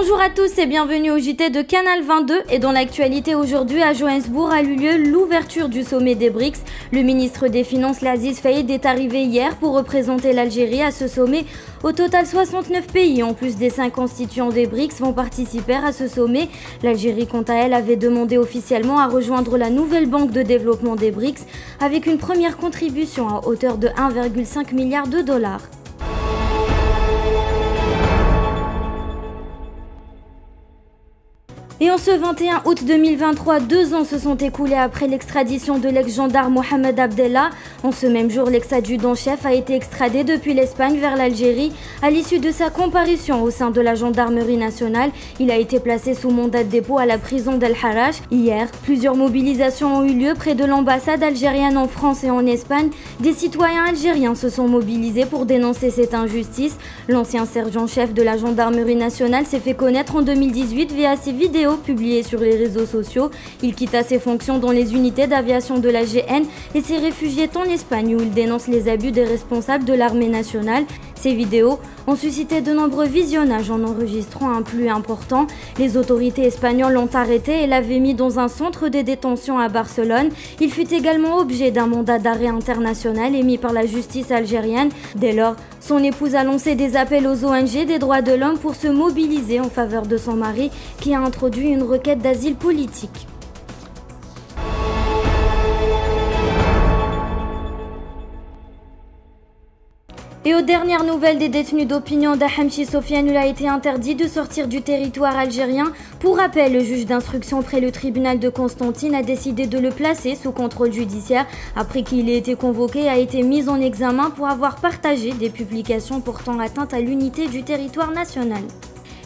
Bonjour à tous et bienvenue au JT de Canal 22 et dans l'actualité aujourd'hui à Johannesburg a eu lieu l'ouverture du sommet des BRICS. Le ministre des Finances Laziz Faïd est arrivé hier pour représenter l'Algérie à ce sommet. Au total 69 pays en plus des 5 constituants des BRICS vont participer à ce sommet. L'Algérie quant à elle avait demandé officiellement à rejoindre la nouvelle banque de développement des BRICS avec une première contribution à hauteur de 1,5 milliard de dollars. Et en ce 21 août 2023, 2 ans se sont écoulés après l'extradition de l'ex-gendarme Mohamed Abdellah. En ce même jour, l'ex-adjudant-chef a été extradé depuis l'Espagne vers l'Algérie. À l'issue de sa comparution au sein de la gendarmerie nationale, il a été placé sous mandat de dépôt à la prison d'El Harrach. Hier, plusieurs mobilisations ont eu lieu près de l'ambassade algérienne en France et en Espagne. Des citoyens algériens se sont mobilisés pour dénoncer cette injustice. L'ancien sergent-chef de la gendarmerie nationale s'est fait connaître en 2018 via ses vidéos publié sur les réseaux sociaux. Il quitta ses fonctions dans les unités d'aviation de la GN et s'est réfugié en Espagne où il dénonce les abus des responsables de l'armée nationale. Ces vidéos ont suscité de nombreux visionnages en enregistrant un flux important. Les autorités espagnoles l'ont arrêté et l'avaient mis dans un centre de détention à Barcelone. Il fut également objet d'un mandat d'arrêt international émis par la justice algérienne. Dès lors, son épouse a lancé des appels aux ONG des droits de l'homme pour se mobiliser en faveur de son mari qui a introduit une requête d'asile politique. Et aux dernières nouvelles des détenus d'opinion, Dahamchi Sofiane a été interdit de sortir du territoire algérien. Pour rappel, le juge d'instruction près le tribunal de Constantine a décidé de le placer sous contrôle judiciaire après qu'il ait été convoqué et a été mis en examen pour avoir partagé des publications portant atteinte à l'unité du territoire national.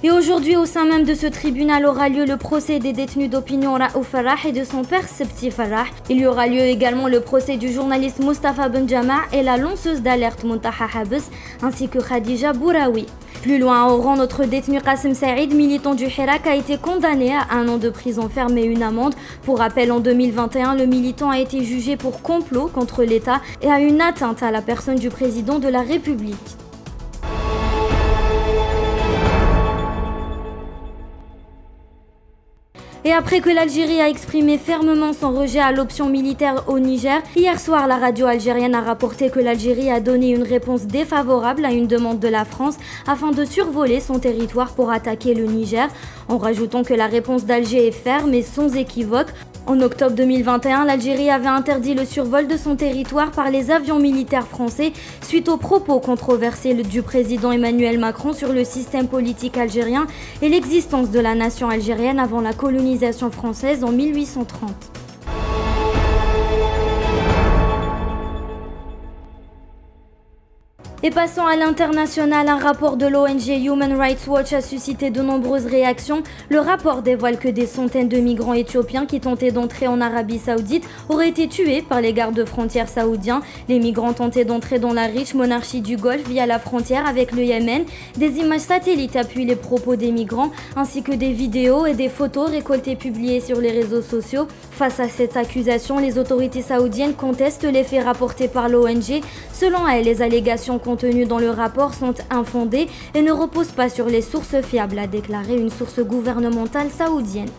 Et aujourd'hui, au sein même de ce tribunal aura lieu le procès des détenus d'opinion Raouf Farah et de son père Sebti Farah. Il y aura lieu également le procès du journaliste Mustafa Benjama et la lanceuse d'alerte Muntaha Habs, ainsi que Khadija Bouraoui. Plus loin à Oran, notre détenu Qassem Saïd, militant du Hirak, a été condamné à 1 an de prison ferme et une amende. Pour rappel, en 2021, le militant a été jugé pour complot contre l'État et a une atteinte à la personne du président de la République. Et après que l'Algérie a exprimé fermement son rejet à l'option militaire au Niger, hier soir, la radio algérienne a rapporté que l'Algérie a donné une réponse défavorable à une demande de la France afin de survoler son territoire pour attaquer le Niger, en rajoutant que la réponse d'Alger est ferme et sans équivoque. En octobre 2021, l'Algérie avait interdit le survol de son territoire par les avions militaires français suite aux propos controversés du président Emmanuel Macron sur le système politique algérien et l'existence de la nation algérienne avant la colonisation française en 1830. Et passons à l'international, un rapport de l'ONG Human Rights Watch a suscité de nombreuses réactions. Le rapport dévoile que des centaines de migrants éthiopiens qui tentaient d'entrer en Arabie Saoudite auraient été tués par les gardes-frontières saoudiens. Les migrants tentaient d'entrer dans la riche monarchie du Golfe via la frontière avec le Yémen. Des images satellites appuient les propos des migrants, ainsi que des vidéos et des photos récoltées publiées sur les réseaux sociaux. Face à cette accusation, les autorités saoudiennes contestent les faits rapportés par l'ONG. Selon elles, les allégations contenues dans le rapport sont infondées et ne reposent pas sur les sources fiables, a déclaré une source gouvernementale saoudienne.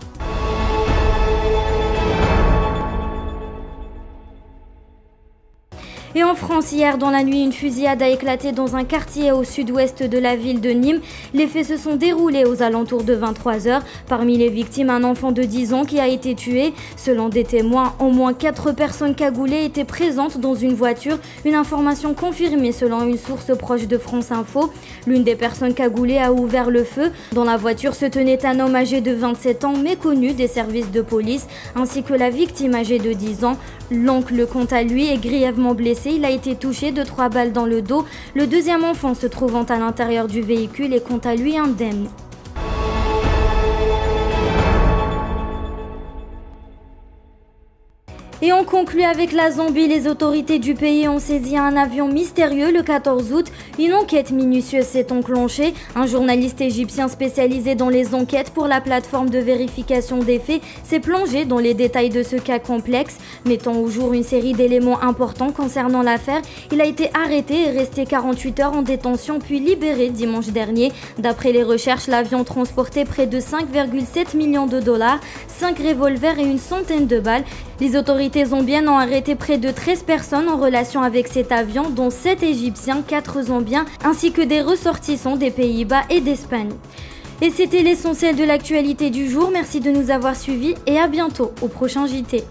Et en France, hier dans la nuit, une fusillade a éclaté dans un quartier au sud-ouest de la ville de Nîmes. Les faits se sont déroulés aux alentours de 23 h. Parmi les victimes, un enfant de 10 ans qui a été tué. Selon des témoins, au moins 4 personnes cagoulées étaient présentes dans une voiture. Une information confirmée selon une source proche de France Info. L'une des personnes cagoulées a ouvert le feu. Dans la voiture se tenait un homme âgé de 27 ans, méconnu des services de police, ainsi que la victime âgée de 10 ans. L'oncle, quant à lui, est grièvement blessé. Il a été touché de 3 balles dans le dos. Le deuxième enfant se trouvant à l'intérieur du véhicule est quant à lui indemne. Et on conclut avec la Zambie. Les autorités du pays ont saisi un avion mystérieux le 14 août. Une enquête minutieuse s'est enclenchée. Un journaliste égyptien spécialisé dans les enquêtes pour la plateforme de vérification des faits s'est plongé dans les détails de ce cas complexe, mettant au jour une série d'éléments importants concernant l'affaire. Il a été arrêté et resté 48 heures en détention puis libéré dimanche dernier. D'après les recherches, l'avion transportait près de 5,7 millions de dollars, 5 revolvers et une centaine de balles. Les autorités zambiennes ont arrêté près de 13 personnes en relation avec cet avion, dont 7 Égyptiens, 4 Zambiens, ainsi que des ressortissants des Pays-Bas et d'Espagne. Et c'était l'essentiel de l'actualité du jour. Merci de nous avoir suivis et à bientôt au prochain JT.